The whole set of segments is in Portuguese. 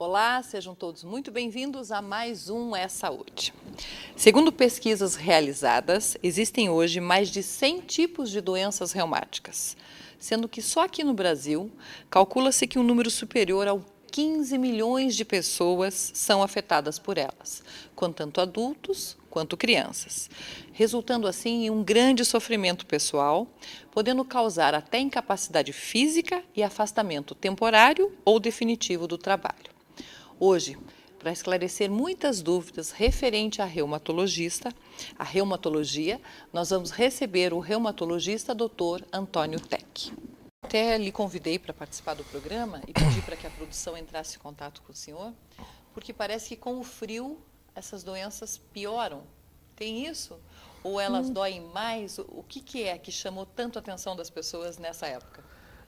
Olá, sejam todos muito bem-vindos a mais um É Saúde. Segundo pesquisas realizadas, existem hoje mais de 100 tipos de doenças reumáticas, sendo que só aqui no Brasil, calcula-se que um número superior ao 15 milhões de pessoas são afetadas por elas, tanto adultos quanto crianças, resultando assim em um grande sofrimento pessoal, podendo causar até incapacidade física e afastamento temporário ou definitivo do trabalho. Hoje, para esclarecer muitas dúvidas referente à reumatologia, nós vamos receber o reumatologista Dr. Antônio Tech. Até lhe convidei para participar do programa e pedi para que a produção entrasse em contato com o senhor, porque parece que com o frio essas doenças pioram. Tem isso? Ou elas doem mais? O que é que chamou tanto a atenção das pessoas nessa época?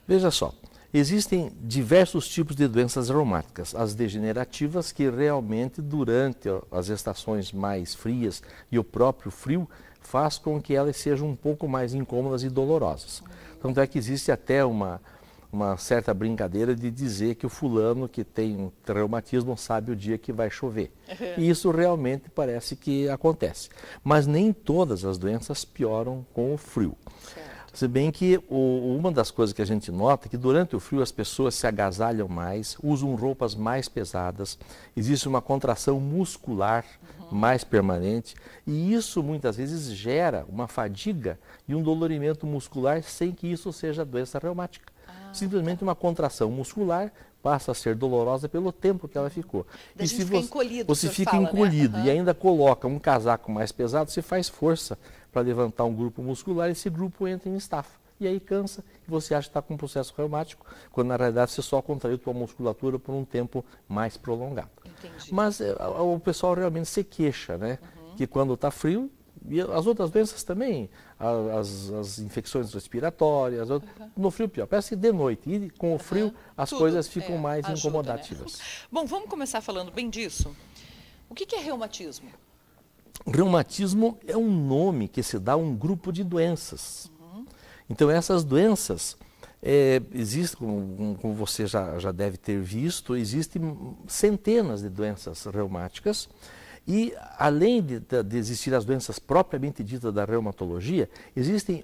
Veja só, existem diversos tipos de doenças reumáticas. As degenerativas, que realmente durante as estações mais frias e o próprio frio faz com que elas sejam um pouco mais incômodas e dolorosas. Tanto é que existe até uma certa brincadeira de dizer que o fulano que tem reumatismo sabe o dia que vai chover. E isso realmente parece que acontece. Mas nem todas as doenças pioram com o frio. Se bem que uma das coisas que a gente nota é que durante o frio as pessoas se agasalham mais, usam roupas mais pesadas, existe uma contração muscular mais permanente e isso muitas vezes gera uma fadiga e um dolorimento muscular sem que isso seja doença reumática. Simplesmente uma contração muscular passa a ser dolorosa pelo tempo que ela ficou. E se você fica encolhido, né? E ainda coloca um casaco mais pesado, você faz força para levantar um grupo muscular, esse grupo entra em estafa. E aí cansa e você acha que está com um processo reumático, quando na realidade você só contraiu sua musculatura por um tempo mais prolongado. Entendi. Mas o pessoal realmente se queixa, né? Que quando está frio, e as outras doenças também, as infecções respiratórias, no frio pior, parece que de noite, e com o frio as coisas ficam mais incomodativas. Né? Bom, vamos começar falando bem disso. O que é reumatismo? Reumatismo é um nome que se dá a um grupo de doenças. Então essas doenças, existem, como você já deve ter visto, existem centenas de doenças reumáticas. E, além de existir as doenças propriamente ditas da reumatologia, existem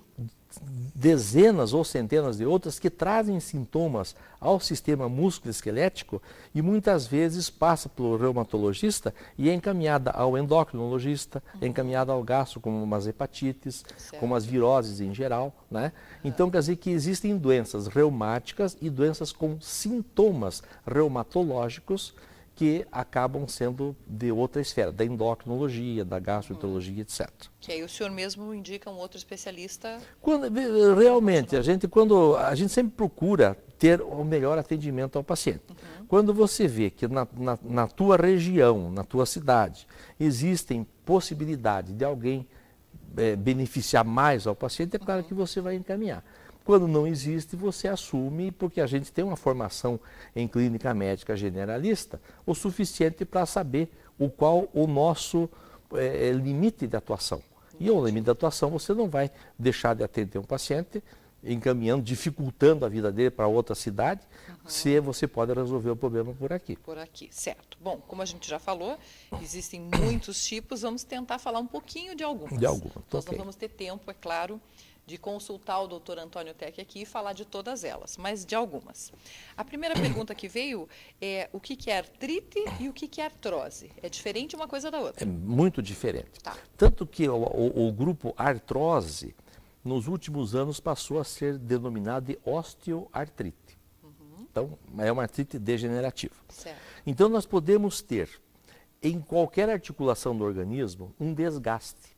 dezenas ou centenas de outras que trazem sintomas ao sistema músculo-esquelético e muitas vezes passa pelo reumatologista e é encaminhada ao endocrinologista, é encaminhada ao gastro, como as hepatites, como as viroses em geral, né? Então, quer dizer que existem doenças reumáticas e doenças com sintomas reumatológicos que acabam sendo de outra esfera, da endocrinologia, da gastroenterologia, etc. Que aí o senhor mesmo indica um outro especialista? Realmente, a gente sempre procura ter o melhor atendimento ao paciente. Quando você vê que na tua região, na tua cidade, existem possibilidades de alguém beneficiar mais ao paciente, é claro que você vai encaminhar. Quando não existe, você assume, porque a gente tem uma formação em clínica médica generalista, o suficiente para saber qual o nosso limite de atuação. E o limite de atuação, você não vai deixar de atender um paciente, encaminhando, dificultando a vida dele para outra cidade, se você pode resolver o problema por aqui. Por aqui, certo. Bom, como a gente já falou, existem muitos tipos, vamos tentar falar um pouquinho de algumas. Nós não vamos ter tempo, é claro, de consultar o Dr. Antônio Tech aqui e falar de todas elas, mas de algumas. A primeira pergunta que veio é o que é artrite e o que é artrose? É diferente uma coisa da outra? É muito diferente. Tá. Tanto que o grupo artrose, nos últimos anos, passou a ser denominado de osteoartrite. Então, é uma artrite degenerativa. Certo. Então, nós podemos ter, em qualquer articulação do organismo, um desgaste.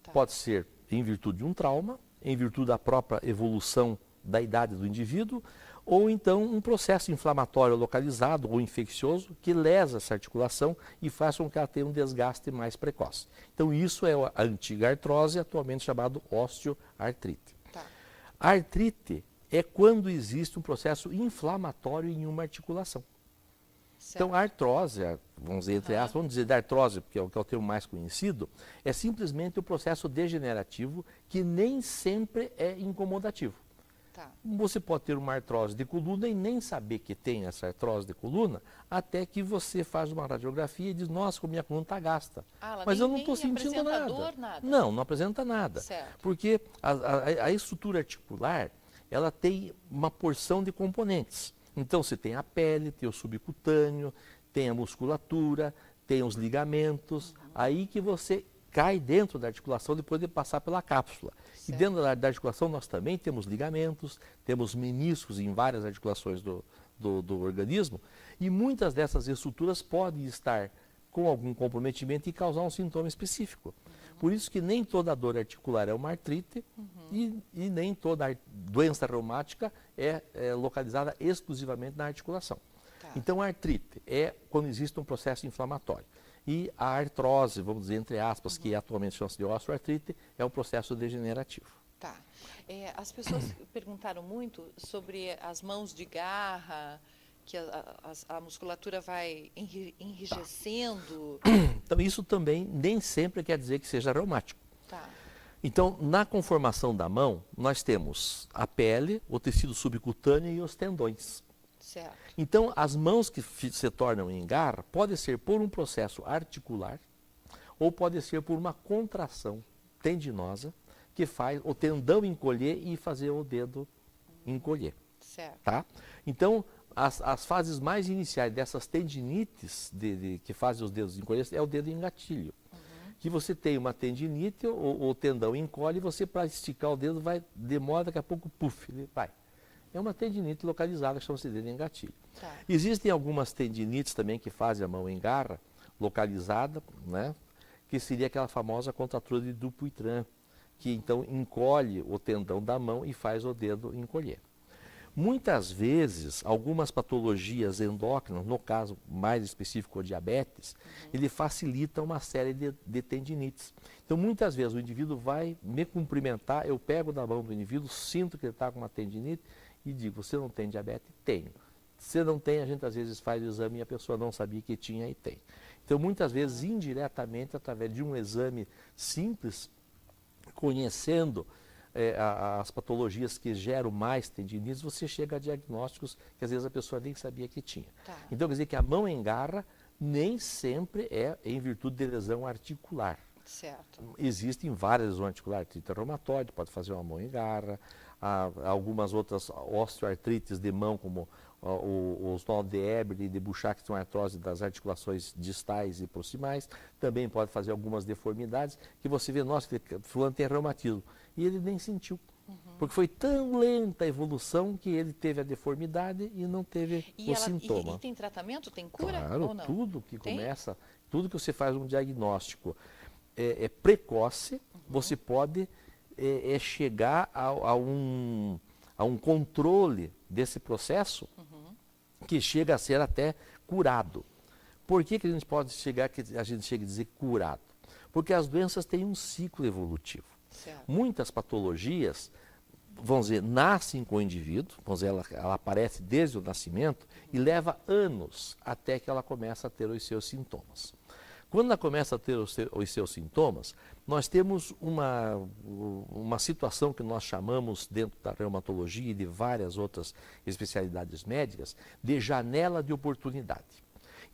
Tá. Pode ser em virtude de um trauma, em virtude da própria evolução da idade do indivíduo, ou então um processo inflamatório localizado ou infeccioso que lesa essa articulação e faz com que ela tenha um desgaste mais precoce. Então isso é a antiga artrose, atualmente chamado osteoartrite. Tá. A artrite é quando existe um processo inflamatório em uma articulação. Certo. Então, a artrose, vamos dizer, entre aspas, vamos dizer da artrose, porque é o termo mais conhecido, é simplesmente o processo degenerativo que nem sempre é incomodativo. Tá. Você pode ter uma artrose de coluna e nem saber que tem essa artrose de coluna, até que você faz uma radiografia e diz, nossa, como minha coluna está gasta. Ela Mas nem, eu não estou sentindo apresenta nada. dor, nada. Não, não apresenta nada. Certo. Porque a estrutura articular, ela tem uma porção de componentes. Então, você tem a pele, tem o subcutâneo, tem a musculatura, tem os ligamentos, aí que você cai dentro da articulação depois de passar pela cápsula. Certo. E dentro da articulação nós também temos ligamentos, temos meniscos em várias articulações do organismo, e muitas dessas estruturas podem estar com algum comprometimento e causar um sintoma específico. Por isso que nem toda dor articular é uma artrite e nem toda doença reumática é localizada exclusivamente na articulação. Tá. Então, a artrite é quando existe um processo inflamatório. E a artrose, vamos dizer, entre aspas, que atualmente chama-se de osteoartrite, é um processo degenerativo. Tá. As pessoas perguntaram muito sobre as mãos de garra, que a musculatura vai enrijecendo. Então, isso também nem sempre quer dizer que seja reumático. Tá. Então, na conformação da mão, nós temos a pele, o tecido subcutâneo e os tendões. Certo. Então, as mãos que se tornam em garra pode ser por um processo articular ou pode ser por uma contração tendinosa que faz o tendão encolher e fazer o dedo encolher. Certo. Tá? Então, as fases mais iniciais dessas tendinites que fazem os dedos encolher é o dedo engatilho. Que você tem uma tendinite, o tendão encolhe e você, para esticar o dedo, demora, daqui a pouco, puf, ele vai. É uma tendinite localizada, chama-se dedo engatilho. Tá. Existem algumas tendinites também que fazem a mão em garra, localizada, né? Que seria aquela famosa contratura de Dupuytren, que então encolhe o tendão da mão e faz o dedo encolher. Muitas vezes, algumas patologias endócrinas, no caso mais específico o diabetes, ele facilita uma série de tendinites. Então, muitas vezes o indivíduo vai me cumprimentar, eu pego na mão do indivíduo, sinto que ele está com uma tendinite e digo, você não tem diabetes? Tenho. Se não tem, a gente às vezes faz o exame e a pessoa não sabia que tinha e tem. Então, muitas vezes, indiretamente, através de um exame simples, conhecendo as patologias que geram mais tendinites, você chega a diagnósticos que às vezes a pessoa nem sabia que tinha. Tá. Então, quer dizer que a mão em garra nem sempre é em virtude de lesão articular. Certo. Existem várias lesões articulares, artrite reumatoide, pode fazer uma mão em garra, há algumas outras osteoartrites de mão, como os nó de Eberle e de Bouchard, que são artrose das articulações distais e proximais, também pode fazer algumas deformidades, que você vê, nossa, fulano tem reumatismo, e ele nem sentiu. Porque foi tão lenta a evolução que ele teve a deformidade e não teve o sintoma. E tem tratamento? Tem cura? Claro, ou não? tudo que Tem? começa, tudo que você faz um diagnóstico precoce, você pode chegar a um controle desse processo que chega a ser até curado. Por que a gente pode chegar, que a gente chega a dizer curado? Porque as doenças têm um ciclo evolutivo. Certo. Muitas patologias, vamos dizer, nascem com o indivíduo, vamos dizer, ela aparece desde o nascimento e leva anos até que ela começa a ter os seus sintomas. Quando ela começa a ter os seus sintomas, nós temos uma situação que nós chamamos, dentro da reumatologia e de várias outras especialidades médicas, de janela de oportunidade.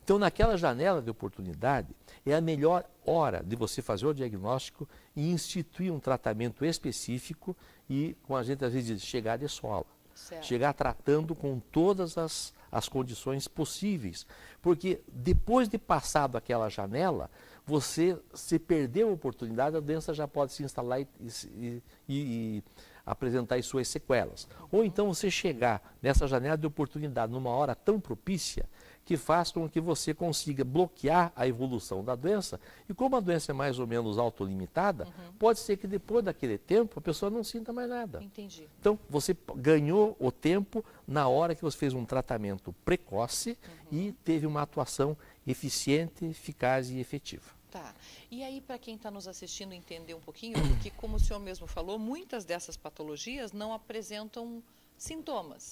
Então, naquela janela de oportunidade, é a melhor hora de você fazer o diagnóstico e instituir um tratamento específico e, como a gente às vezes diz, chegar de sola. Certo. Chegar tratando com todas as condições possíveis. Porque depois de passado aquela janela, você se perdeu a oportunidade, a doença já pode se instalar e apresentar as suas sequelas. Ou então você chegar nessa janela de oportunidade numa hora tão propícia que faz com que você consiga bloquear a evolução da doença. E como a doença é mais ou menos autolimitada, pode ser que depois daquele tempo a pessoa não sinta mais nada. Entendi. Então, você ganhou o tempo na hora que você fez um tratamento precoce e teve uma atuação eficiente, eficaz e efetiva. Tá. E aí, para quem está nos assistindo entender um pouquinho, porque como o senhor mesmo falou, muitas dessas patologias não apresentam sintomas.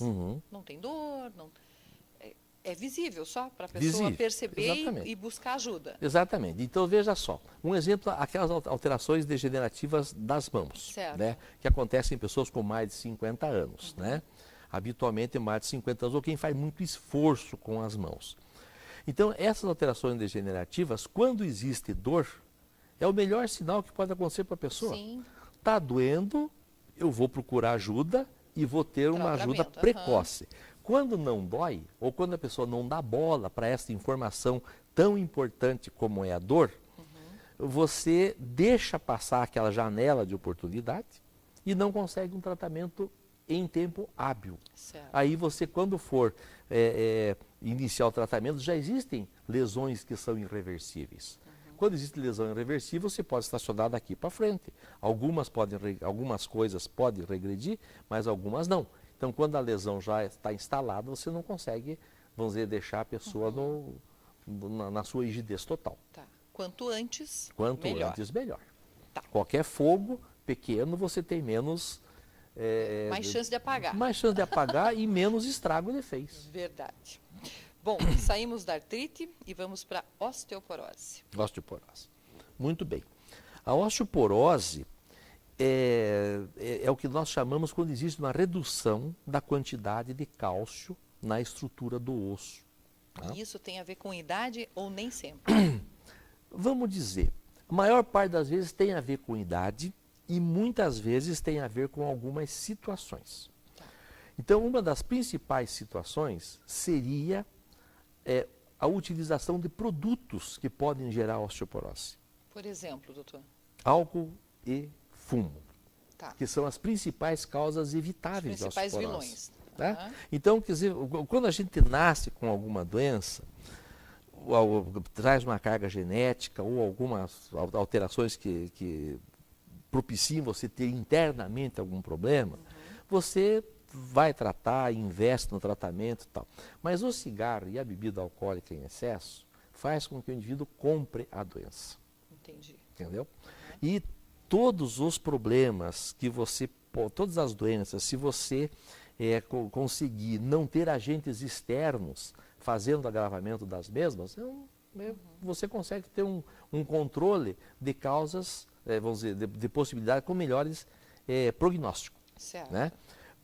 Não tem dor, não... É visível só para a pessoa Visível, perceber exatamente. e buscar ajuda. Exatamente. Então, veja só. Um exemplo, aquelas alterações degenerativas das mãos, Certo. né? Que acontecem em pessoas com mais de 50 anos, né? Habitualmente, mais de 50 anos, ou quem faz muito esforço com as mãos. Então, essas alterações degenerativas, quando existe dor, é o melhor sinal que pode acontecer para a pessoa. Sim. Está doendo, eu vou procurar ajuda e vou ter uma ajuda Tratamento, precoce. Quando não dói, ou quando a pessoa não dá bola para essa informação tão importante como é a dor, você deixa passar aquela janela de oportunidade e não consegue um tratamento em tempo hábil. Certo. Aí você, quando for iniciar o tratamento, já existem lesões que são irreversíveis. Quando existe lesão irreversível, você pode estacionar daqui para frente. Algumas coisas podem regredir, mas algumas não. Então, quando a lesão já está instalada, você não consegue, vamos dizer, deixar a pessoa na sua rigidez total. Tá. Quanto antes, Quanto melhor. antes, melhor. Tá. Qualquer fogo pequeno, você tem menos... Mais chance de apagar. Mais chance de apagar e menos estrago ele fez. Verdade. Bom, saímos da artrite e vamos para a osteoporose. Osteoporose. Muito bem. A osteoporose é o que nós chamamos quando existe uma redução da quantidade de cálcio na estrutura do osso. Tá? E isso tem a ver com idade ou nem sempre? Vamos dizer, a maior parte das vezes tem a ver com idade e muitas vezes tem a ver com algumas situações. Tá. Então, uma das principais situações seria a utilização de produtos que podem gerar osteoporose. Por exemplo, doutor? Álcool e fumo, Tá. que são as principais causas evitáveis da Os principais osteoporose. vilões. Tá? Aham. Então, quer dizer, quando a gente nasce com alguma doença, traz uma carga genética ou algumas alterações que propiciem você ter internamente algum problema, você vai tratar, investe no tratamento e tal. Mas o cigarro e a bebida alcoólica em excesso faz com que o indivíduo compre a doença. Entendi. Entendeu? E todos os problemas que todas as doenças, se você conseguir não ter agentes externos fazendo agravamento das mesmas, você consegue ter um controle de causas, vamos dizer, de possibilidade com melhores prognósticos. Certo. Né?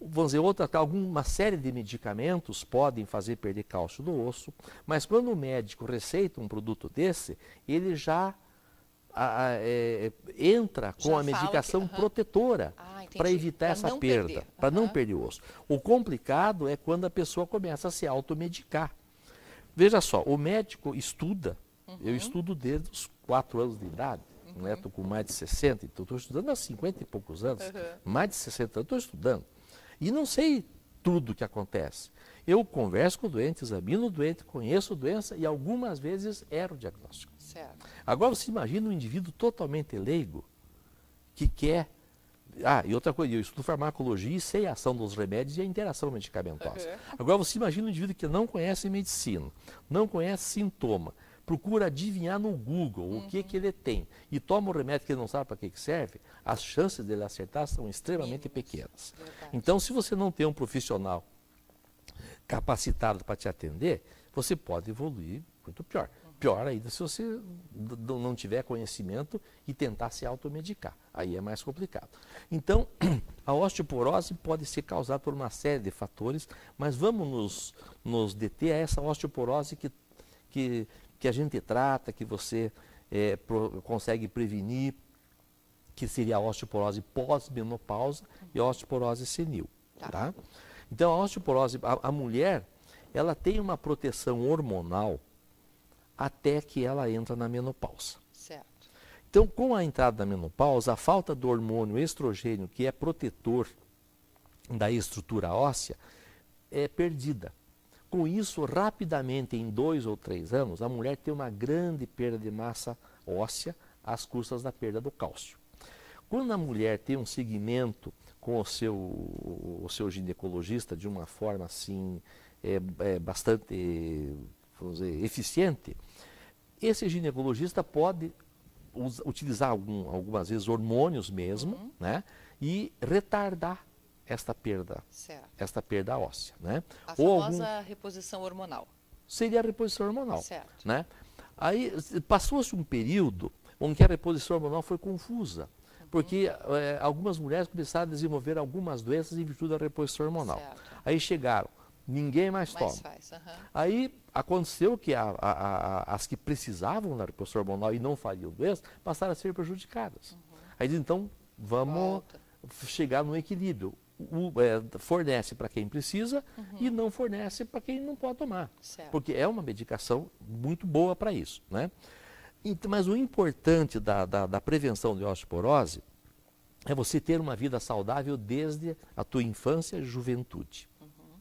Vamos dizer, uma série de medicamentos podem fazer perder cálcio do osso, mas quando o médico receita um produto desse, ele já entra com a medicação protetora para evitar essa perda, para não perder o osso. O complicado é quando a pessoa começa a se automedicar. Veja só, o médico estuda, eu estudo desde os 4 anos de idade, estou com mais de 60, então estou estudando há 50 e poucos anos, mais de 60 anos estou estudando. E não sei tudo o que acontece. Eu converso com o doente, examino o doente, conheço a doença e algumas vezes erro o diagnóstico. Certo. Agora você imagina um indivíduo totalmente leigo que quer... e outra coisa, eu estudo farmacologia e sei a ação dos remédios e a interação medicamentosa. Agora você imagina um indivíduo que não conhece medicina, não conhece sintoma, procura adivinhar no Google o que ele tem e toma um remédio que ele não sabe para que serve, as chances dele acertar são extremamente pequenas. Verdade. Então, se você não tem um profissional capacitado para te atender, você pode evoluir muito pior. Pior ainda se você não tiver conhecimento e tentar se automedicar. Aí é mais complicado. Então, a osteoporose pode ser causada por uma série de fatores, mas vamos nos deter a essa osteoporose que a gente trata, que você consegue prevenir, que seria a osteoporose pós-menopausa e a osteoporose senil. Tá? Então, a osteoporose, a mulher, ela tem uma proteção hormonal até que ela entra na menopausa. Certo. Então, com a entrada na menopausa, a falta do hormônio estrogênio, que é protetor da estrutura óssea, é perdida. Com isso, rapidamente, em 2 ou 3 anos, a mulher tem uma grande perda de massa óssea às custas da perda do cálcio. Quando a mulher tem um segmento com o seu ginecologista de uma forma assim, bastante, vamos dizer, eficiente, esse ginecologista pode utilizar algumas vezes hormônios mesmo, né, e retardar esta perda óssea, né? A famosa reposição hormonal. seria a reposição hormonal. Certo. Né? Aí passou-se um período onde a reposição hormonal foi confusa, porque algumas mulheres começaram a desenvolver algumas doenças em virtude da reposição hormonal. Certo. Aí chegaram, ninguém mais toma. Faz. Aí aconteceu que as que precisavam da reposição hormonal e não fariam doença, passaram a ser prejudicadas. Aí então, vamos chegar no equilíbrio. Fornece para quem precisa e não fornece para quem não pode tomar. Certo. Porque é uma medicação muito boa para isso. Né? Mas o importante da prevenção de osteoporose é você ter uma vida saudável desde a tua infância e juventude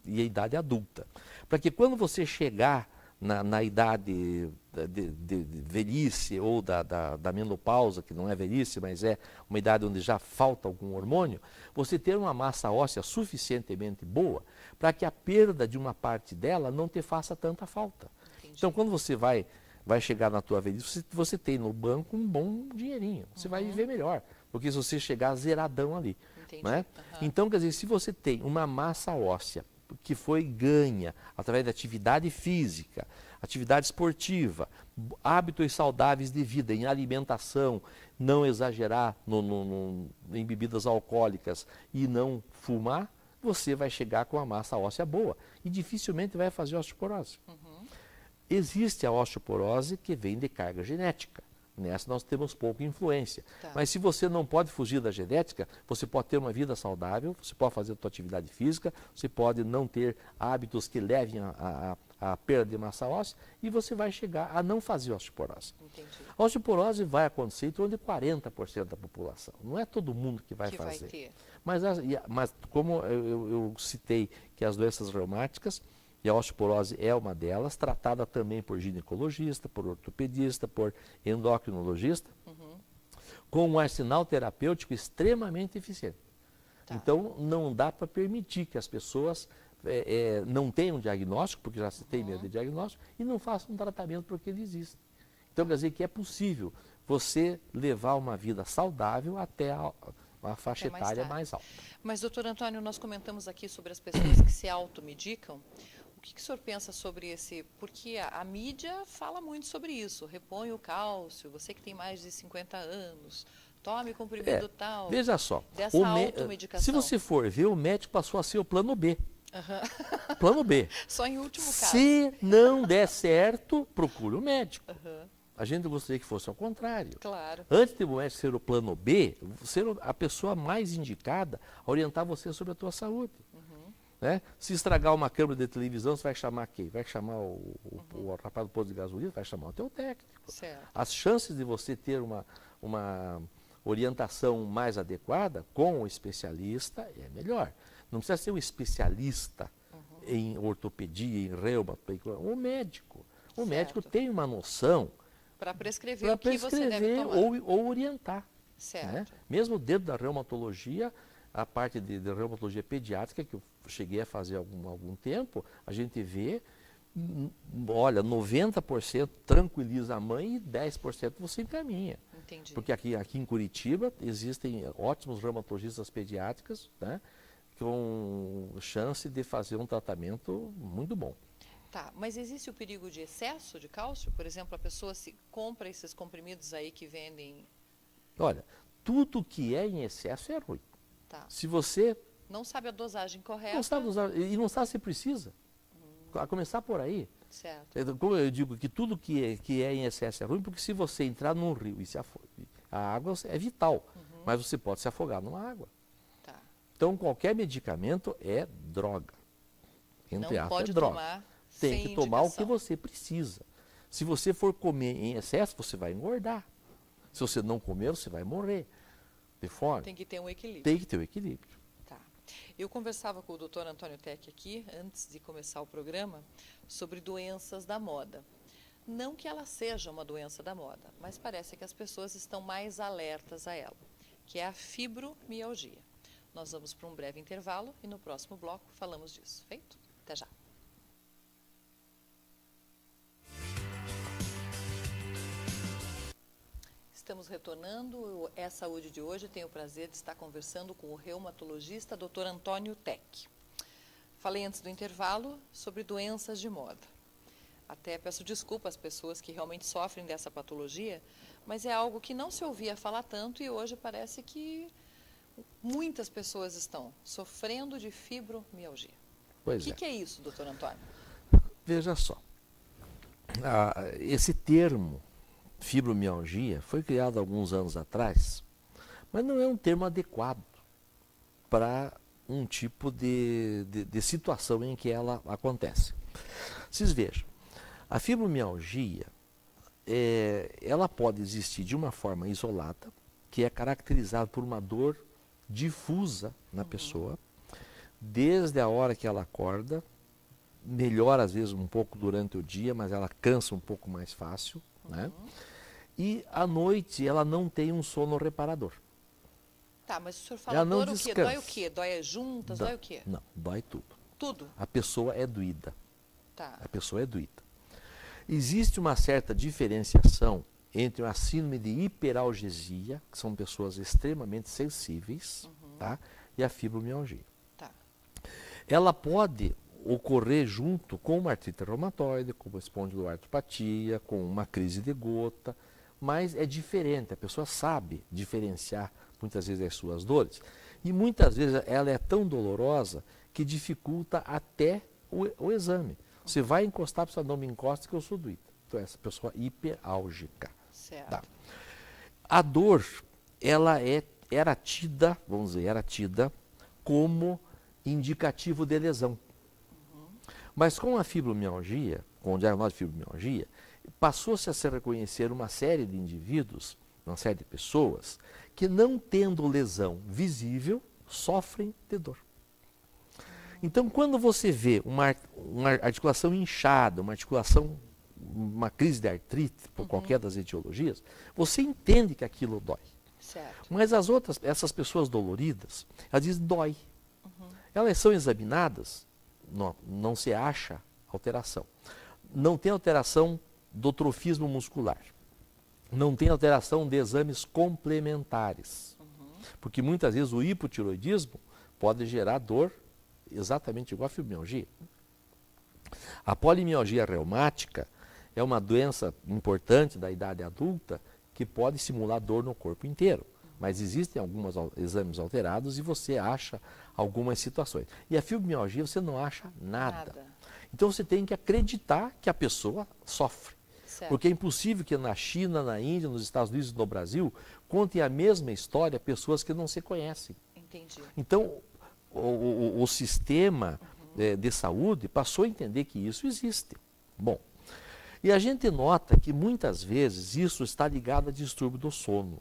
e a idade adulta. Para que quando você chegar na idade de velhice ou da menopausa, que não é velhice, mas é uma idade onde já falta algum hormônio, você ter uma massa óssea suficientemente boa para que a perda de uma parte dela não te faça tanta falta. Entendi. Então, quando você vai chegar na tua velhice, você tem no banco um bom dinheirinho, você vai viver melhor, porque se você chegar zeradão ali. Né? Então, quer dizer, se você tem uma massa óssea que foi ganha através da atividade física, atividade esportiva, hábitos saudáveis de vida, em alimentação, não exagerar em bebidas alcoólicas e não fumar, você vai chegar com uma massa óssea boa e dificilmente vai fazer osteoporose. Existe a osteoporose que vem de carga genética. Nessa nós temos pouca influência. Tá. Mas se você não pode fugir da genética, você pode ter uma vida saudável, você pode fazer a sua atividade física, você pode não ter hábitos que levem à perda de massa óssea e você vai chegar a não fazer osteoporose. Entendi. A osteoporose vai acontecer em torno de 40% da população. Não é todo mundo que vai fazer. Vai ter. Mas como eu citei que as doenças reumáticas, e a osteoporose é uma delas, tratada também por ginecologista, por ortopedista, por endocrinologista, com um arsenal terapêutico extremamente eficiente. Tá. Então, não dá para permitir que as pessoas não tenham diagnóstico, porque já se tem medo de diagnóstico, e não façam um tratamento porque ele existe. Então, quer dizer que é possível você levar uma vida saudável até a faixa etária mais alta. Mas, doutor Antônio, nós comentamos aqui sobre as pessoas que se automedicam. O que o senhor pensa sobre esse? Porque a mídia fala muito sobre isso. Repõe o cálcio, você que tem mais de 50 anos, tome comprimido tal. Veja só, dessa automedicação. se você for ver, o médico passou a ser o plano B. Plano B. Só em último caso. Se não der certo, procure o médico. A gente gostaria que fosse ao contrário. Claro. Antes de o médico ser o plano B, ser a pessoa mais indicada a orientar você sobre a tua saúde. Né? Se estragar uma câmera de televisão, você vai chamar quem? Vai chamar o rapaz do posto de gasolina? Vai chamar o teu técnico. Certo. As chances de você ter uma orientação mais adequada com o especialista é melhor. Não precisa ser um especialista em ortopedia, em reuma, o médico. O médico tem uma noção para prescrever o que você deve tomar. ou orientar. Certo. Né? Mesmo dentro da reumatologia, a parte de reumatologia pediátrica, que eu cheguei a fazer há algum tempo, a gente vê, olha, 90% tranquiliza a mãe e 10% você encaminha. Entendi. Porque aqui em Curitiba existem ótimos reumatologistas pediátricas, né, com chance de fazer um tratamento muito bom. Tá, mas existe o perigo de excesso de cálcio? Por exemplo, a pessoa se compra esses comprimidos aí que vendem... Olha, tudo que é em excesso é ruim. Tá. Se você não sabe a dosagem correta... Não sabe usar, e não sabe se precisa. A começar por aí. Certo. Como eu digo que tudo que é em excesso é ruim, porque se você entrar num rio e se afogar, a água é vital, mas você pode se afogar numa água. Tá. Então, qualquer medicamento é droga. Entre não pode é droga. Tomar Tem sem que tomar indicação. o que você precisa. Se você for comer em excesso, você vai engordar. Se você não comer, você vai morrer de fome. Tem que ter um equilíbrio. Tem que ter um equilíbrio. Tá. Eu conversava com o Dr. Antônio Tech aqui, antes de começar o programa, sobre doenças da moda. Não que ela seja uma doença da moda, mas parece que as pessoas estão mais alertas a ela, que é a fibromialgia. Nós vamos para um breve intervalo e no próximo bloco falamos disso. Feito? Até já. Estamos retornando. O É Saúde de hoje. Tenho o prazer de estar conversando com o reumatologista Dr. Antônio Tech. Falei antes do intervalo sobre doenças de moda. Até peço desculpa às pessoas que realmente sofrem dessa patologia, mas é algo que não se ouvia falar tanto e hoje parece que muitas pessoas estão sofrendo de fibromialgia. Pois O que é isso, doutor Antônio? Veja só, esse termo fibromialgia foi criado há alguns anos atrás, mas não é um termo adequado para um tipo de situação em que ela acontece. Vocês vejam, a fibromialgia, ela pode existir de uma forma isolada, que é caracterizada por uma dor difusa na pessoa, desde a hora que ela acorda, melhora às vezes um pouco durante o dia, mas ela cansa um pouco mais fácil, né? E à noite ela não tem um sono reparador. Tá, mas o senhor fala dor o quê? Dói o quê? Dói as juntas? Dói o quê? Não, dói tudo. Tudo? A pessoa é doída. Tá. A pessoa é doída. Existe uma certa diferenciação entre a síndrome de hiperalgesia, que são pessoas extremamente sensíveis, tá? E a fibromialgia. Tá. Ela pode ocorrer junto com uma artrite reumatoide, com uma espondiloartropatia, com uma crise de gota, mas é diferente, a pessoa sabe diferenciar muitas vezes as suas dores. E muitas vezes ela é tão dolorosa que dificulta até o exame. Você vai encostar, a pessoa não me encosta que eu sou doída. Então essa pessoa hiperálgica. Certo. Tá. A dor, ela era tida, vamos dizer, era tida como indicativo de lesão. Mas com a fibromialgia, com o diagnóstico de fibromialgia, passou-se a se reconhecer uma série de indivíduos, uma série de pessoas, que não tendo lesão visível, sofrem de dor. Então, quando você vê uma articulação inchada, uma crise de artrite, por qualquer das etiologias, você entende que aquilo dói. Certo. Mas essas pessoas doloridas, elas dizem dói. Elas são examinadas, não se acha alteração. Não tem alteração do trofismo muscular. Não tem alteração de exames complementares. Porque muitas vezes o hipotiroidismo pode gerar dor exatamente igual a fibromialgia. A polimialgia reumática é uma doença importante da idade adulta que pode simular dor no corpo inteiro. Mas existem alguns exames alterados e você acha algumas situações. E a fibromialgia você não acha nada. Então você tem que acreditar que a pessoa sofre. Certo. Porque é impossível que na China, na Índia, nos Estados Unidos e no Brasil contem a mesma história pessoas que não se conhecem. Entendi. Então o sistema de saúde passou a entender que isso existe. Bom, e a gente nota que muitas vezes isso está ligado a distúrbio do sono.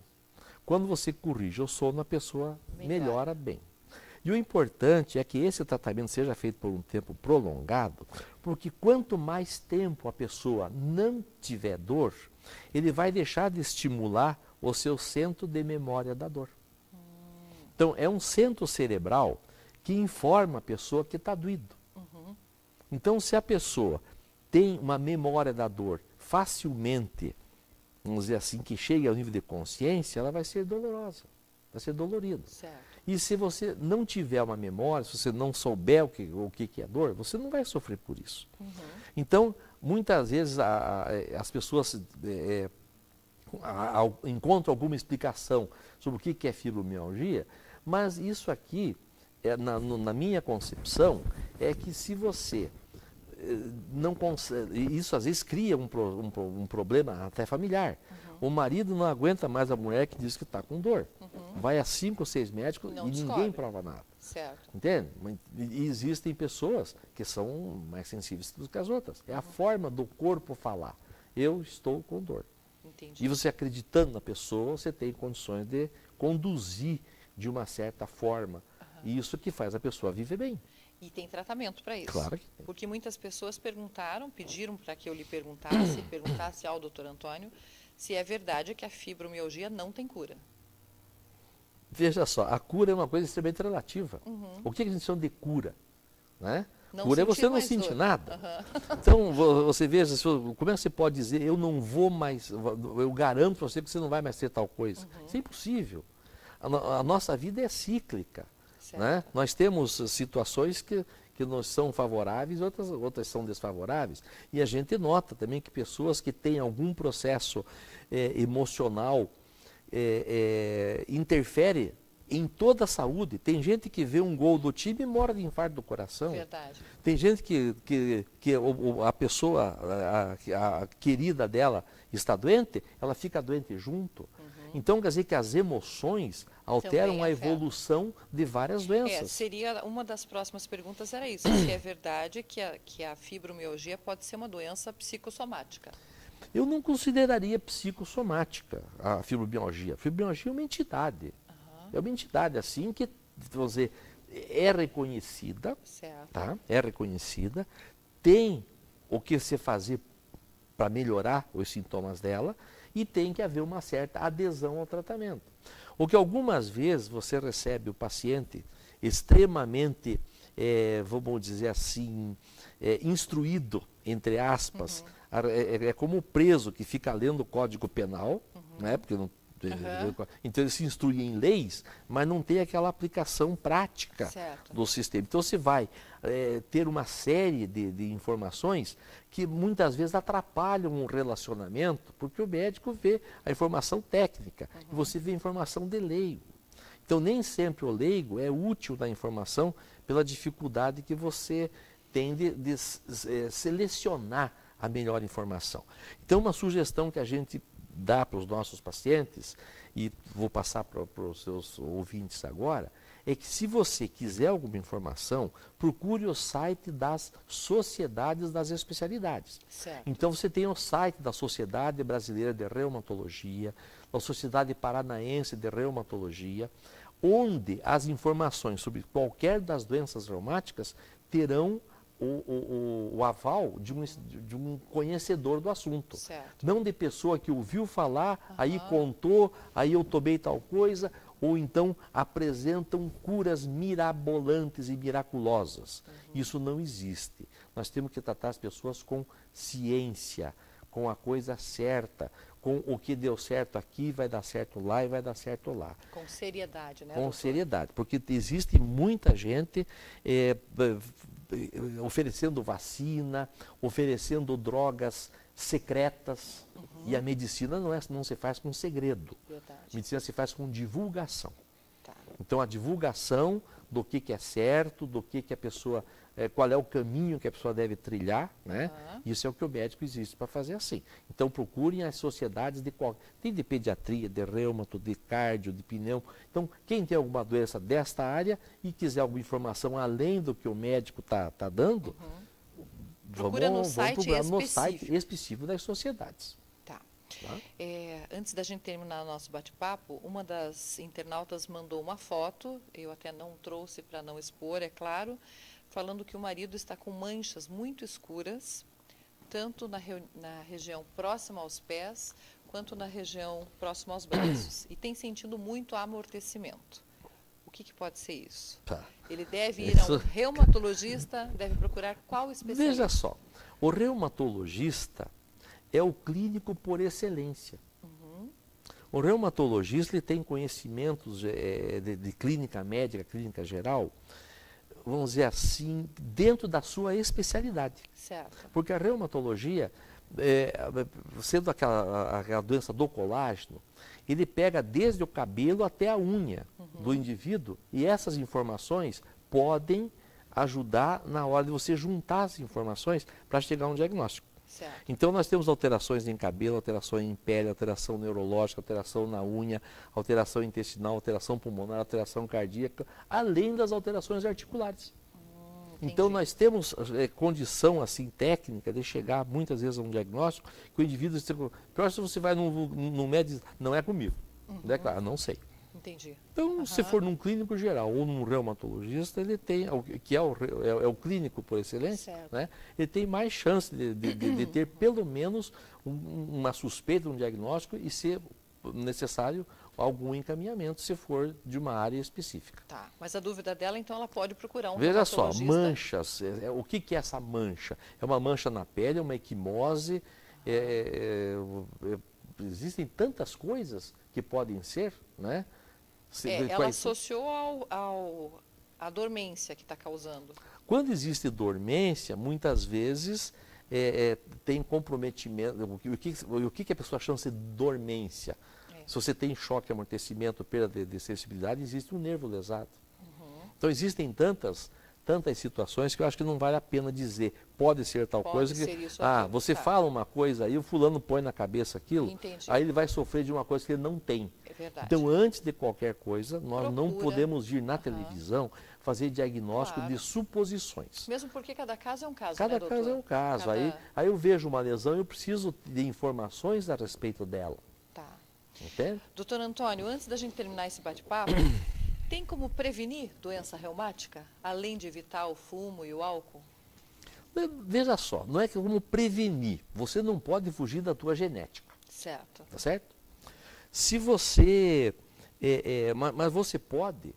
Quando você corrige o sono, a pessoa melhora bem. E o importante é que esse tratamento seja feito por um tempo prolongado, porque quanto mais tempo a pessoa não tiver dor, ele vai deixar de estimular o seu centro de memória da dor. Então, é um centro cerebral que informa a pessoa que está doído. Então, se a pessoa tem uma memória da dor facilmente, vamos dizer assim, que chega ao nível de consciência, ela vai ser dolorosa, vai ser dolorida. Certo. E se você não tiver uma memória, se você não souber o que é dor, você não vai sofrer por isso. Então, muitas vezes as pessoas encontram alguma explicação sobre o que é fibromialgia, mas isso aqui, na minha concepção, é que se você não consegue, isso às vezes cria um problema até familiar. O marido não aguenta mais a mulher que diz que está com dor. Vai a 5 ou 6 médicos Não e descobre. ninguém prova nada. Certo. Entende? E existem pessoas que são mais sensíveis do que as outras. É a forma do corpo falar. Eu estou com dor. Entendi. E você acreditando na pessoa, você tem condições de conduzir de uma certa forma. E isso que faz a pessoa viver bem. E tem tratamento para isso? Claro que tem. Porque muitas pessoas pediram para que eu lhe perguntasse ao doutor Antônio, se é verdade que a fibromialgia não tem cura. Veja só, a cura é uma coisa extremamente relativa. O que a gente chama de cura? Né? Não cura é sentir você não mais sentir dor. nada. Então, você veja, como é que você pode dizer, eu não vou mais, eu garanto para você que você não vai mais ter tal coisa. Isso é impossível. A nossa vida é cíclica. Né? Nós temos situações que que não são favoráveis, outras são desfavoráveis. E a gente nota também que pessoas que têm algum processo emocional interfere em toda a saúde. Tem gente que vê um gol do time e morre de infarto do coração. Verdade. Tem gente que a pessoa, a querida dela está doente, ela fica doente junto. Então, quer dizer que as emoções alteram Também a afetam. evolução de várias doenças. Seria uma das próximas perguntas, era isso, se é verdade que a fibromialgia pode ser uma doença psicossomática. Eu não consideraria psicossomática a fibromialgia. A fibromialgia é uma entidade. É uma entidade assim que, vamos dizer, é reconhecida, Certo. tá? É reconhecida, tem o que se fazer para melhorar os sintomas dela e tem que haver uma certa adesão ao tratamento. O que algumas vezes você recebe o paciente extremamente, vamos dizer assim, instruído, entre aspas, é como o preso que fica lendo o Código Penal, né? Porque não então ele se instrui em leis, mas não tem aquela aplicação prática Certo. do sistema. Então você vai ter uma série de informações que muitas vezes atrapalham um relacionamento, porque o médico vê a informação técnica e você vê a informação de leigo. Então nem sempre o leigo é útil na informação pela dificuldade que você tem de selecionar a melhor informação. Então uma sugestão que a gente dá para os nossos pacientes, e vou passar para os seus ouvintes agora, é que se você quiser alguma informação, procure o site das sociedades das especialidades. Certo. Então você tem o site da Sociedade Brasileira de Reumatologia, da Sociedade Paranaense de Reumatologia, onde as informações sobre qualquer das doenças reumáticas terão o aval de um conhecedor do assunto. Certo. Não de pessoa que ouviu falar, aí contou, aí eu tomei tal coisa, ou então apresentam curas mirabolantes e miraculosas. Isso não existe. Nós temos que tratar as pessoas com ciência, com a coisa certa, com o que deu certo aqui, vai dar certo lá e vai dar certo lá. Com seriedade, né, Com doutor? seriedade, porque existe muita gente oferecendo vacina, oferecendo drogas secretas, e a medicina não se faz com segredo. Verdade. A medicina se faz com divulgação. Tá. Então a divulgação do que é certo, do que a pessoa, qual é o caminho que a pessoa deve trilhar, né? Isso é o que o médico existe para fazer assim. Então procurem as sociedades tem de pediatria, de reumato, de cardio, de pneu. Então quem tem alguma doença desta área e quiser alguma informação além do que o médico está dando, Procura no site procurar no específico. site específico das sociedades. Tá. Tá? Antes da gente terminar o nosso bate-papo, uma das internautas mandou uma foto, eu até não trouxe para não expor, é claro, falando que o marido está com manchas muito escuras, tanto na região próxima aos pés, quanto na região próxima aos braços, e tem sentido muito amortecimento. O que pode ser isso? Tá. Ele deve ir a um reumatologista, deve procurar qual especialista? Veja só, o reumatologista é o clínico por excelência. O reumatologista ele tem conhecimentos de clínica médica, clínica geral, vamos dizer assim, dentro da sua especialidade. Certo. Porque a reumatologia, sendo aquela doença do colágeno, ele pega desde o cabelo até a unha do indivíduo, e essas informações podem ajudar na hora de você juntar as informações para chegar a um diagnóstico. Certo. Então nós temos alterações em cabelo, alteração em pele, alteração neurológica, alteração na unha, alteração intestinal, alteração pulmonar, alteração cardíaca, além das alterações articulares. Então nós temos condição assim técnica de chegar muitas vezes a um diagnóstico que o indivíduo, pior se você vai num médico, não é comigo, é claro, não sei. Entendi. Então, se for num clínico geral ou num reumatologista, ele tem, que é o clínico por excelência, né? Ele tem mais chance de ter pelo menos uma suspeita, um diagnóstico e, se necessário, algum encaminhamento, se for de uma área específica. Tá, mas a dúvida dela, então, ela pode procurar um Veja só, reumatologista. manchas, o que é essa mancha? É uma mancha na pele, é uma equimose, existem tantas coisas que podem ser, né? Ela associou ao a dormência que está causando? Quando existe dormência, muitas vezes tem comprometimento. O que a pessoa chama de dormência? Se você tem choque, amortecimento, perda de sensibilidade, existe um nervo lesado. Então existem tantas situações que eu acho que não vale a pena dizer. Pode ser tal coisa que você fala uma coisa aí, o fulano põe na cabeça aquilo, aí ele vai sofrer de uma coisa que ele não tem. É verdade. Então, antes de qualquer coisa, nós não podemos ir na televisão fazer diagnóstico de suposições. Mesmo porque cada caso é um caso, Cada né, doutor? caso é um caso. Aí eu vejo uma lesão e eu preciso de informações a respeito dela. Tá. Entende? Doutor Antônio, antes da gente terminar esse bate-papo, tem como prevenir doença reumática, além de evitar o fumo e o álcool? Veja só, não é como prevenir. Você não pode fugir da tua genética. Certo. Tá certo? Se você... mas você pode,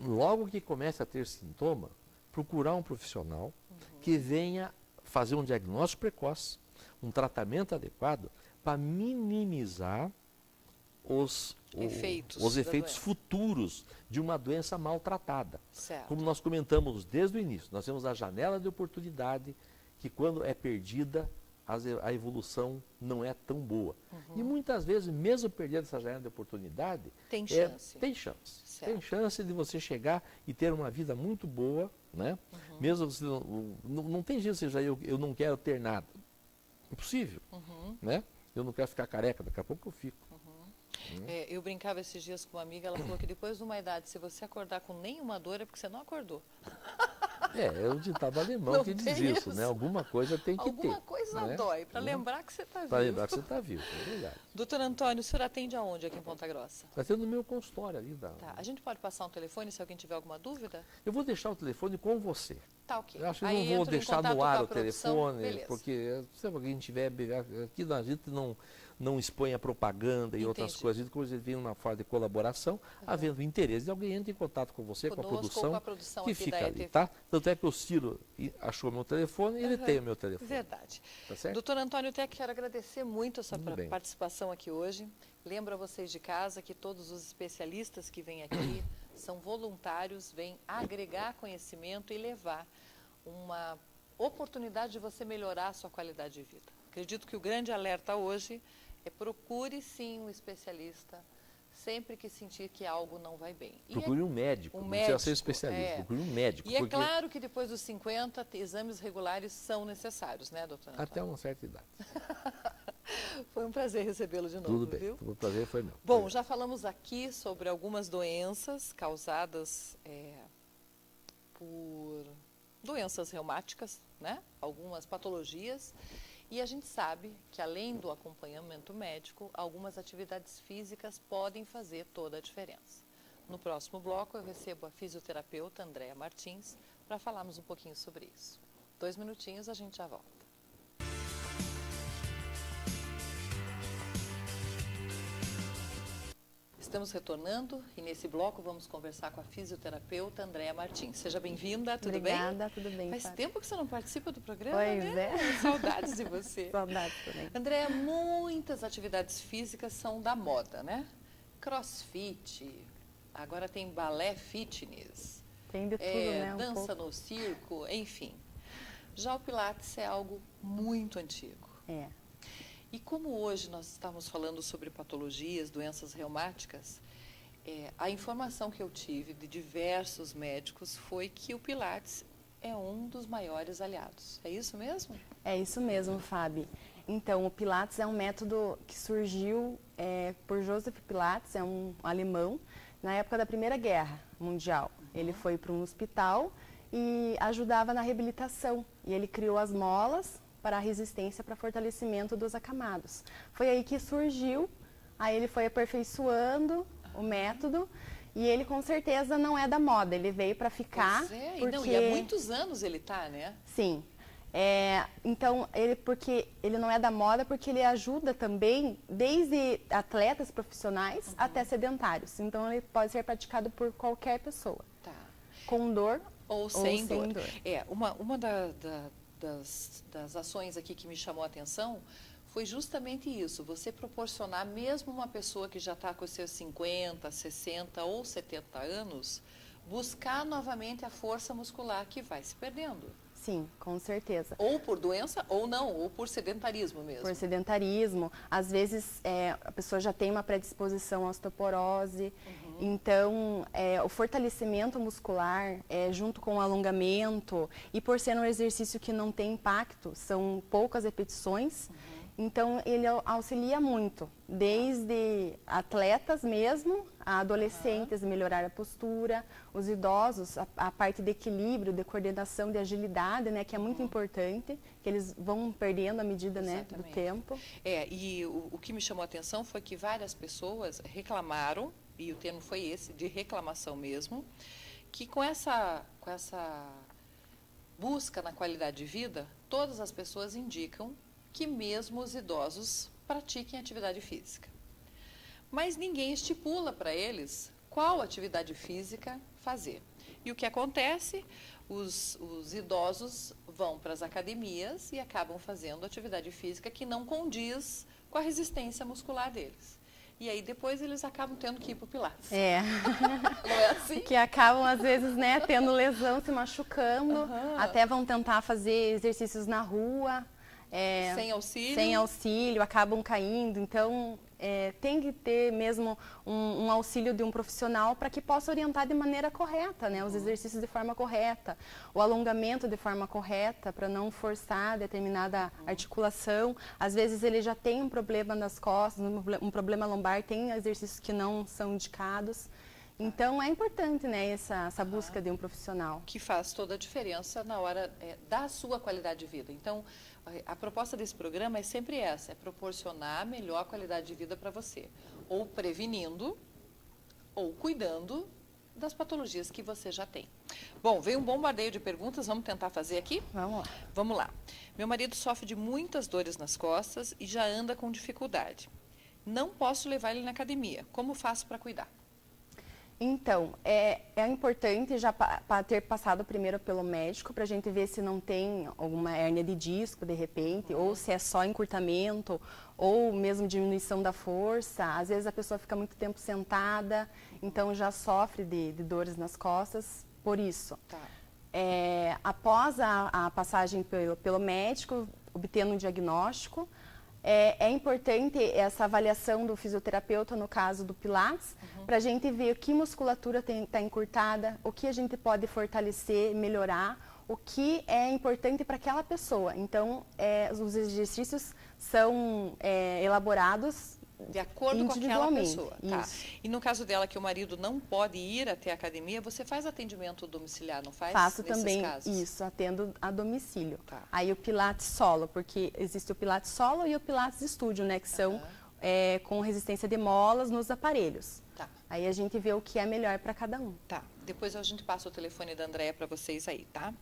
logo que comece a ter sintoma, procurar um profissional que venha fazer um diagnóstico precoce, um tratamento adequado para minimizar os efeitos futuros de uma doença maltratada. Certo. Como nós comentamos desde o início, nós temos a janela de oportunidade que quando é perdida, a evolução não é tão boa. E muitas vezes, mesmo perdendo essa janela de oportunidade, tem chance. Tem chance. Certo. Tem chance de você chegar e ter uma vida muito boa, né? Mesmo você não tem jeito, seja eu não quero ter nada. Impossível, né? Eu não quero ficar careca, daqui a pouco eu fico. Eu brincava esses dias com uma amiga, ela falou que depois de uma idade, se você acordar com nenhuma dor, é porque você não acordou. É o ditado alemão Não que diz tem isso, né? Alguma coisa tem que ter. Alguma coisa né? dói, para lembrar que você está vivo. Para lembrar que você está vivo, é verdade. Doutor Antônio, o senhor atende aonde aqui em Ponta Grossa? Está tendo no meu consultório ali. Tá. A gente pode passar um telefone se alguém tiver alguma dúvida? Eu vou deixar o telefone com você. Tá, ok. Eu acho que Aí não vou entro em deixar contato no com ar a o produção, telefone, beleza. porque se alguém tiver, aqui a gente não expõe a propaganda e outras coisas, inclusive vem uma forma de colaboração, havendo interesse de alguém entra em contato com você, Conosco, com a produção, com a produção que aqui fica da ali, ETV. tá? Tanto é que o Ciro achou meu telefone e ele tem o meu telefone. Verdade. Tá certo? Doutor Antônio, eu até quero agradecer muito a sua Tudo bem. participação aqui hoje. Lembro a vocês de casa que todos os especialistas que vêm aqui são voluntários, vêm agregar conhecimento e levar uma oportunidade de você melhorar a sua qualidade de vida. Acredito que o grande alerta hoje é procure sim um especialista sempre que sentir que algo não vai bem. Procure um médico, não precisa ser especialista, procure um médico. E é claro que depois dos 50, exames regulares são necessários, né, doutor Antônio? Até uma certa idade. Foi um prazer recebê-lo de novo, Tudo bem, viu? o prazer foi meu. Bom, já falamos aqui sobre algumas doenças causadas por doenças reumáticas, né? Algumas patologias. E a gente sabe que, além do acompanhamento médico, algumas atividades físicas podem fazer toda a diferença. No próximo bloco, eu recebo a fisioterapeuta Andréa Martins para falarmos um pouquinho sobre isso. 2 minutinhos, a gente já volta. Estamos retornando e nesse bloco vamos conversar com a fisioterapeuta Andréa Martins. Seja bem-vinda, tudo bem? Obrigada, tudo bem. Faz tempo que você não participa do programa, Pois né? é. Saudades de você. Saudades também. Andréa, muitas atividades físicas são da moda, né? Crossfit, agora tem balé fitness, Tem de tudo, né? dança no circo, enfim. Já o Pilates é algo muito antigo. É. E como hoje nós estamos falando sobre patologias, doenças reumáticas, a informação que eu tive de diversos médicos foi que o Pilates é um dos maiores aliados. É isso mesmo? É isso mesmo, Fábio. Então, o Pilates é um método que surgiu por Joseph Pilates, é um alemão, na época da Primeira Guerra Mundial. Ele foi para um hospital e ajudava na reabilitação. E ele criou as molas para a resistência, para fortalecimento dos acamados. Foi aí que surgiu, aí ele foi aperfeiçoando o método e ele com certeza não é da moda, ele veio para ficar. Porque... e há muitos anos ele está, né? Sim. Então, porque ele não é da moda, porque ele ajuda também desde atletas profissionais até sedentários. Então, ele pode ser praticado por qualquer pessoa. Tá. Com dor ou sem dor. Uma das ações aqui que me chamou a atenção foi justamente isso, você proporcionar mesmo uma pessoa que já está com os seus 50, 60 ou 70 anos, buscar novamente a força muscular que vai se perdendo. Sim, com certeza. Ou por doença, ou não, ou por sedentarismo mesmo. Por sedentarismo, às vezes a pessoa já tem uma predisposição à osteoporose, então o fortalecimento muscular junto com o alongamento, e por ser um exercício que não tem impacto, são poucas repetições, então ele auxilia muito, desde atletas mesmo, a adolescentes melhorar a postura, os idosos, a parte de equilíbrio, de coordenação, de agilidade, né, que é muito importante, que eles vão perdendo à medida, né, do tempo. E o que me chamou a atenção foi que várias pessoas reclamaram, e o termo foi esse, de reclamação mesmo, que com essa busca na qualidade de vida, todas as pessoas indicam que mesmo os idosos pratiquem atividade física. Mas ninguém estipula para eles qual atividade física fazer. E o que acontece? Os idosos vão para as academias e acabam fazendo atividade física que não condiz com a resistência muscular deles. E aí depois eles acabam tendo que ir para o Pilates. Não é assim? Que acabam, às vezes, né, tendo lesão, se machucando, até vão tentar fazer exercícios na rua. Sem auxílio? Sem auxílio, acabam caindo. Então, tem que ter mesmo um auxílio de um profissional para que possa orientar de maneira correta, né? Os exercícios de forma correta, o alongamento de forma correta, para não forçar determinada articulação. Às vezes ele já tem um problema nas costas, um problema lombar, tem exercícios que não são indicados. Então, é importante, né, essa busca de um profissional. Que faz toda a diferença na hora da sua qualidade de vida. Então, a proposta desse programa é sempre essa, é proporcionar a melhor qualidade de vida para você. Ou prevenindo, ou cuidando das patologias que você já tem. Bom, veio um bombardeio de perguntas, vamos tentar fazer aqui? Vamos lá. Vamos lá. Meu marido sofre de muitas dores nas costas e já anda com dificuldade. Não posso levar ele na academia. Como faço para cuidar? Então, é importante já ter passado primeiro pelo médico para a gente ver se não tem alguma hérnia de disco, de repente, ou se é só encurtamento, ou mesmo diminuição da força. Às vezes a pessoa fica muito tempo sentada, então já sofre de dores nas costas por isso. Tá. Após a passagem pelo médico, obtendo um diagnóstico, é importante essa avaliação do fisioterapeuta, no caso do Pilates, para a gente ver que musculatura está encurtada, o que a gente pode fortalecer, melhorar, o que é importante para aquela pessoa. Então, os exercícios são elaborados de acordo com aquela pessoa. Tá. Isso. E no caso dela, que o marido não pode ir até a academia, você faz atendimento domiciliar, não faz? Faço nesses também casos? isso, atendo a domicílio. Tá. Aí o Pilates solo, porque existe o Pilates solo e o Pilates estúdio, né, que são com resistência de molas nos aparelhos. Tá. Aí a gente vê o que é melhor para cada um. Tá. Depois a gente passa o telefone da Andréia para vocês aí, tá?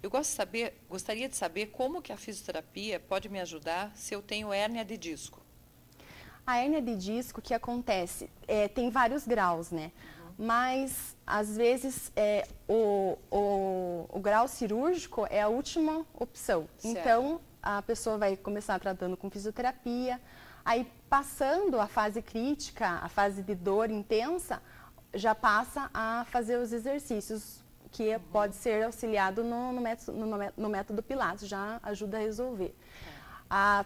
Eu gostaria de saber como que a fisioterapia pode me ajudar se eu tenho hérnia de disco. A hérnia de disco, o que acontece? Tem vários graus, né? Mas, às vezes, o grau cirúrgico é a última opção. Certo. Então, a pessoa vai começar tratando com fisioterapia, aí passando a fase crítica, a fase de dor intensa, já passa a fazer os exercícios, que pode ser auxiliado no método Pilates, já ajuda a resolver.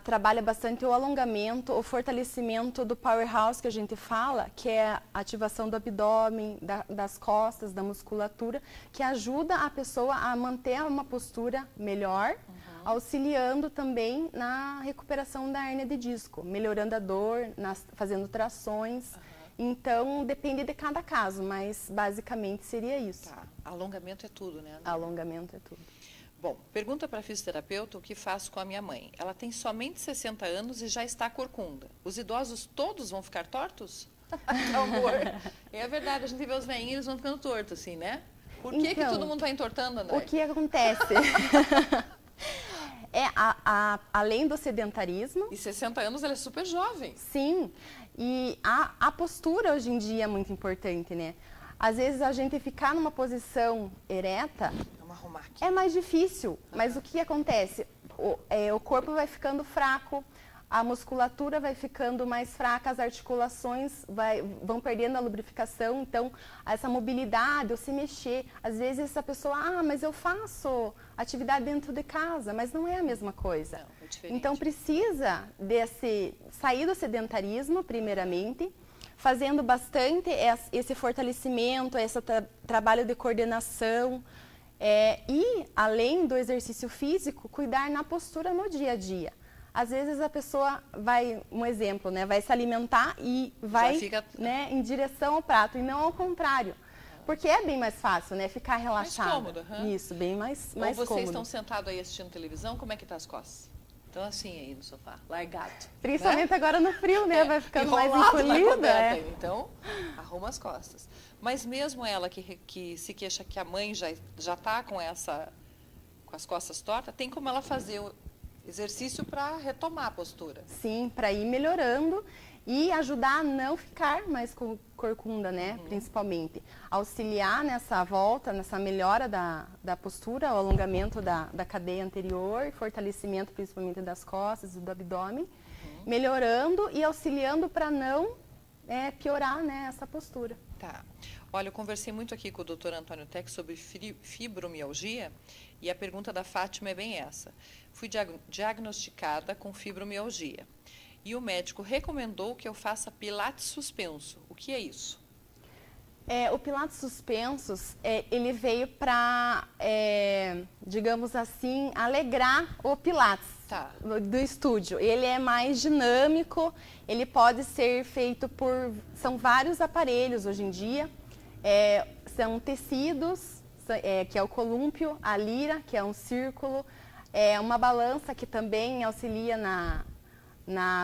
Trabalha bastante o alongamento, o fortalecimento do powerhouse que a gente fala, que é a ativação do abdômen, das costas, da musculatura, que ajuda a pessoa a manter uma postura melhor, auxiliando também na recuperação da hérnia de disco, melhorando a dor, fazendo trações. Então, depende de cada caso, mas basicamente seria isso. Tá. Alongamento é tudo, né, André? Alongamento é tudo. Bom, pergunta para a fisioterapeuta o que faço com a minha mãe. Ela tem somente 60 anos e já está corcunda. Os idosos todos vão ficar tortos? Amor. É verdade, a gente vê os velhinhos, eles vão ficando tortos, assim, né? Por que Então, todo mundo vai entortando, André? O que acontece? Além do sedentarismo. E 60 anos, ela é super jovem. Sim. E a postura hoje em dia é muito importante, né? Às vezes a gente ficar numa posição ereta Arrumar aqui. é mais difícil, mas o que acontece? O corpo vai ficando fraco, a musculatura vai ficando mais fraca, as articulações vão perdendo a lubrificação, então essa mobilidade, ou se mexer, às vezes essa pessoa, mas eu faço atividade dentro de casa, mas não é a mesma coisa. Não, é diferente. Então precisa sair do sedentarismo, primeiramente, fazendo bastante esse fortalecimento, esse trabalho de coordenação, e além do exercício físico, cuidar na postura no dia a dia. Às vezes a pessoa vai, um exemplo, né, vai se alimentar e vai né, em direção ao prato e não ao contrário. Porque é bem mais fácil, né, ficar relaxada. Mais cômodo. Isso, bem mais Ou vocês cômodo. estão sentados aí assistindo televisão, como é que tá as costas? Então assim aí no sofá, largado. Principalmente né? agora no frio, né, vai ficando mais Enrolado na encolhida. coberta. Então, arruma as costas. Mas mesmo ela que se queixa que a mãe já tá com as costas tortas, tem como ela fazer o exercício para retomar a postura. Sim, para ir melhorando e ajudar a não ficar mais corcunda, né? Principalmente. Auxiliar nessa volta, nessa melhora da postura, o alongamento da cadeia anterior, fortalecimento principalmente das costas e do abdômen, melhorando e auxiliando para não piorar, né, essa postura. Tá. Olha, eu conversei muito aqui com o Dr. Antônio Teck sobre fibromialgia e a pergunta da Fátima é bem essa. Fui diagnosticada com fibromialgia e o médico recomendou que eu faça pilates suspenso. O que é isso? O pilates suspensos, ele veio para, digamos assim, alegrar o pilates do estúdio. Ele é mais dinâmico, ele pode ser feito são vários aparelhos hoje em dia. São tecidos, que é o colúmpio, a lira, que é um círculo, uma balança que também auxilia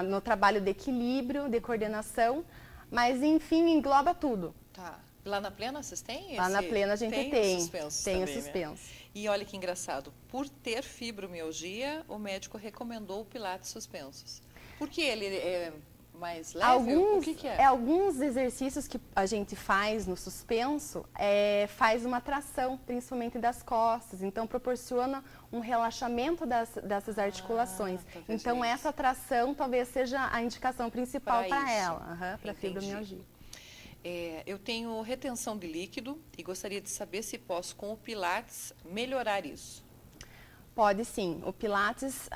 no trabalho de equilíbrio, de coordenação, mas enfim, engloba tudo. Tá. Lá na Plena vocês têm? Lá na Plena a gente tem o suspenso tem também, o suspenso. Né? E olha que engraçado, por ter fibromialgia, o médico recomendou o pilates suspensos. Por que ele é mais leve? O que é? Alguns exercícios que a gente faz no suspenso faz uma tração, principalmente das costas. Então, proporciona um relaxamento dessas articulações. Então, essa tração talvez seja a indicação principal para ela, para a fibromialgia. Eu tenho retenção de líquido e gostaria de saber se posso, com o Pilates, melhorar isso. Pode sim. O Pilates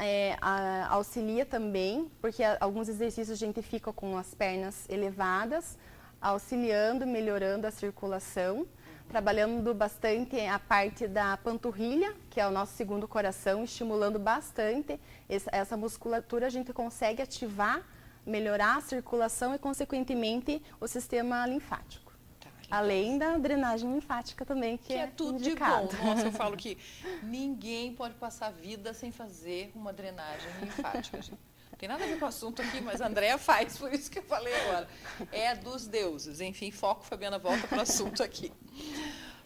auxilia também, porque alguns exercícios a gente fica com as pernas elevadas, auxiliando, melhorando a circulação, trabalhando bastante a parte da panturrilha, que é o nosso segundo coração, estimulando bastante essa musculatura, a gente consegue ativar, melhorar a circulação e, consequentemente, o sistema linfático. Além da drenagem linfática também, que é tudo indicado. de bom. Nossa, eu falo que ninguém pode passar a vida sem fazer uma drenagem linfática, gente. Não tem nada a ver com o assunto aqui, mas a Andrea faz, por isso que eu falei agora. É dos deuses. Enfim, foco, Fabiana, volta para o assunto aqui.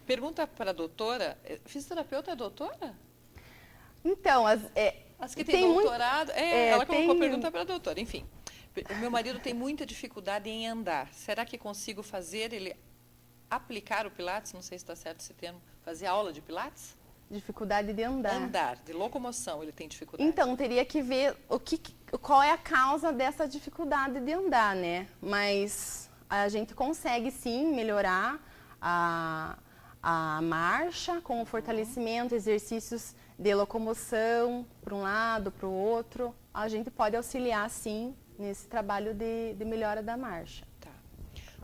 Pergunta para a doutora, fisioterapeuta é doutora? Então, as que têm doutorado, ela colocou pergunta para a doutora, enfim. O meu marido tem muita dificuldade em andar. Será que consigo fazer ele aplicar o Pilates? Não sei se está certo esse termo. Fazer aula de Pilates? Dificuldade de andar. Andar, de locomoção, ele tem dificuldade. Então, teria que ver qual é a causa dessa dificuldade de andar, né? Mas a gente consegue, sim, melhorar a marcha com o fortalecimento, exercícios de locomoção para um lado, para o outro. A gente pode auxiliar, sim, nesse trabalho de melhora da marcha. Tá.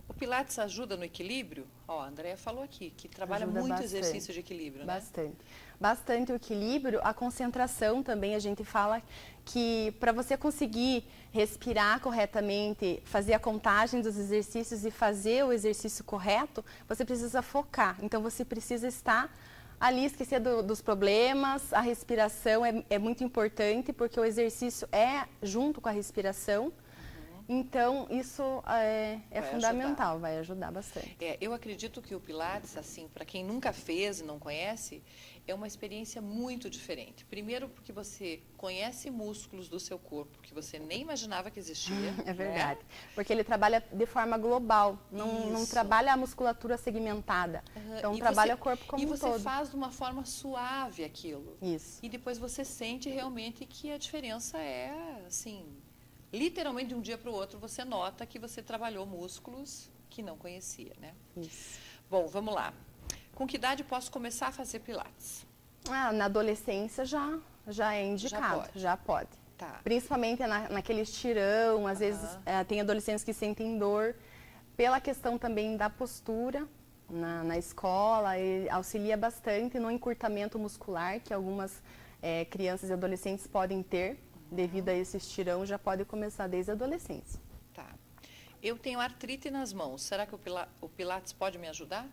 O Pilates ajuda no equilíbrio? A Andrea falou aqui, que trabalha ajuda muito bastante, exercício de equilíbrio, né? Bastante. Bastante o equilíbrio, a concentração também, a gente fala que para você conseguir respirar corretamente, fazer a contagem dos exercícios e fazer o exercício correto, você precisa focar. Então, você precisa estar ali, esquecer dos problemas, a respiração é muito importante, porque o exercício é junto com a respiração. Então, isso é fundamental, vai ajudar bastante. Eu acredito que o Pilates, assim, para quem nunca fez e não conhece, é uma experiência muito diferente. Primeiro, porque você conhece músculos do seu corpo que você nem imaginava que existia. É verdade. Né? Porque ele trabalha de forma global, não trabalha a musculatura segmentada. Então, trabalha o corpo como um todo. E você faz de uma forma suave aquilo. Isso. E depois você sente realmente que a diferença é, assim, literalmente de um dia para o outro você nota que você trabalhou músculos que não conhecia, né? Isso. Bom, vamos lá. Com que idade posso começar a fazer pilates? Na adolescência já é indicado, já pode. Tá. Principalmente naquele estirão, às vezes tem adolescentes que sentem dor, pela questão também da postura na escola, e auxilia bastante no encurtamento muscular que algumas crianças e adolescentes podem ter, devido a esse estirão, já pode começar desde a adolescência. Tá. Eu tenho artrite nas mãos, será que o pilates pode me ajudar?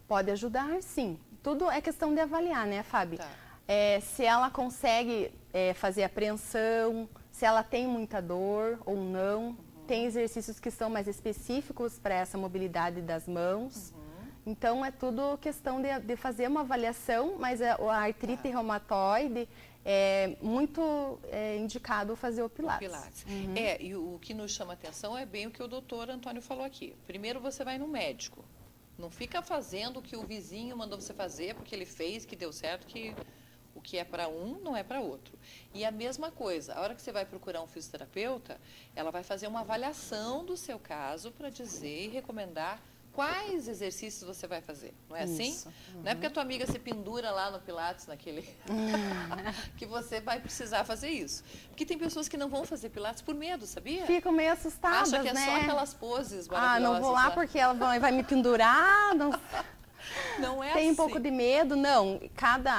Pode ajudar, sim. Tudo é questão de avaliar, né, Fábio? Tá. Se ela consegue fazer a preensão, se ela tem muita dor ou não. Tem exercícios que são mais específicos para essa mobilidade das mãos. Então, é tudo questão de fazer uma avaliação, mas a artrite reumatoide é muito indicado fazer o pilates. E o que nos chama atenção é bem o que o doutor Antônio falou aqui. Primeiro você vai no médico. Não fica fazendo o que o vizinho mandou você fazer, porque ele fez, que deu certo, que o que é para um não é para outro. E a mesma coisa, a hora que você vai procurar um fisioterapeuta, ela vai fazer uma avaliação do seu caso para dizer e recomendar quais exercícios você vai fazer. Não é assim? Não é porque a tua amiga se pendura lá no Pilates, naquele... que você vai precisar fazer isso. Porque tem pessoas que não vão fazer Pilates por medo, sabia? Ficam meio assustadas, Acha que é né? só aquelas poses maravilhosas. Não vou lá porque ela vai me pendurar, não... Não é Tem assim. um pouco de medo, não.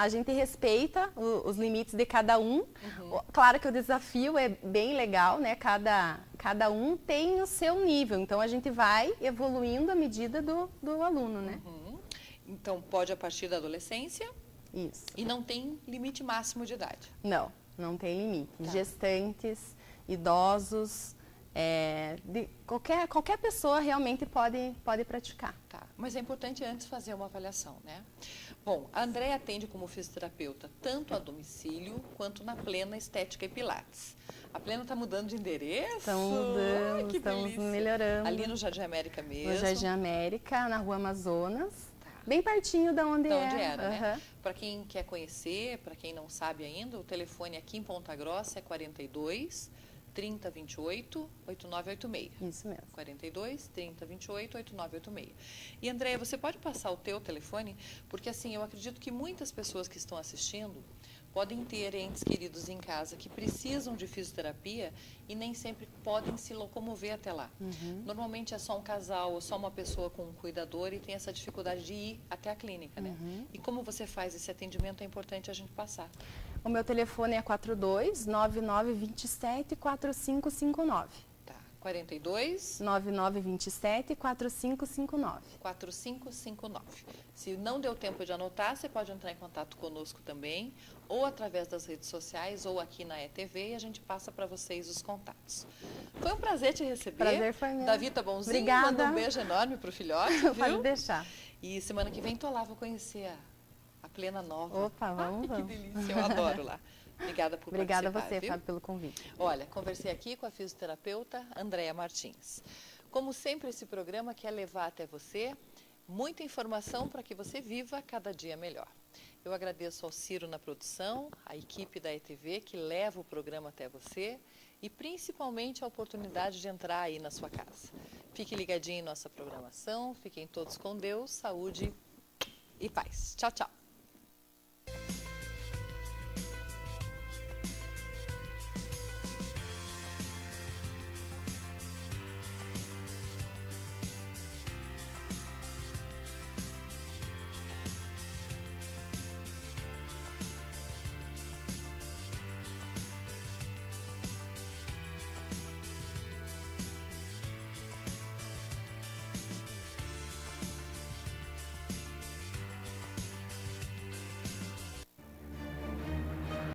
A gente respeita os limites de cada um. Claro que o desafio é bem legal, né? Cada um tem o seu nível. Então, a gente vai evoluindo à medida do aluno, né? Então, pode a partir da adolescência? Isso. E não tem limite máximo de idade? Não tem limite. Tá. Gestantes, idosos, qualquer pessoa realmente pode praticar. Tá, mas é importante antes fazer uma avaliação, né? Bom, a Andréia atende como fisioterapeuta tanto a domicílio quanto na Plena Estética e Pilates. A Plena está mudando de endereço? Estamos mudando, estamos melhorando. Ali no Jardim América mesmo? No Jardim América, na Rua Amazonas, bem pertinho de onde era, né? Para quem quer conhecer, para quem não sabe ainda, o telefone aqui em Ponta Grossa é 42 3028 8986. Isso mesmo. 42 3028 8986. E Andréia, você pode passar o teu telefone? Porque assim, eu acredito que muitas pessoas que estão assistindo podem ter entes queridos em casa que precisam de fisioterapia e nem sempre podem se locomover até lá. Normalmente é só um casal ou só uma pessoa com um cuidador e tem essa dificuldade de ir até a clínica, né? E como você faz esse atendimento, é importante a gente passar. O meu telefone é 42-9927-4559. Tá. 42? 9927-4559. 4559. Se não deu tempo de anotar, você pode entrar em contato conosco também, ou através das redes sociais, ou aqui na ETV, e a gente passa para vocês os contatos. Foi um prazer te receber. Prazer foi meu. Davi tá bonzinho. Obrigada. Manda um beijo enorme pro filhote, viu? Pode deixar. E semana que vem tô lá, vou conhecer a Plena Nova. Opa, vamos. Que delícia, eu adoro lá. Obrigada por participar. Obrigada a você, viu? Fábio, pelo convite. Olha, conversei aqui com a fisioterapeuta Andréia Martins. Como sempre, esse programa quer levar até você muita informação para que você viva cada dia melhor. Eu agradeço ao Ciro na produção, à equipe da ETV que leva o programa até você e principalmente a oportunidade de entrar aí na sua casa. Fique ligadinho em nossa programação, fiquem todos com Deus, saúde e paz. Tchau, tchau.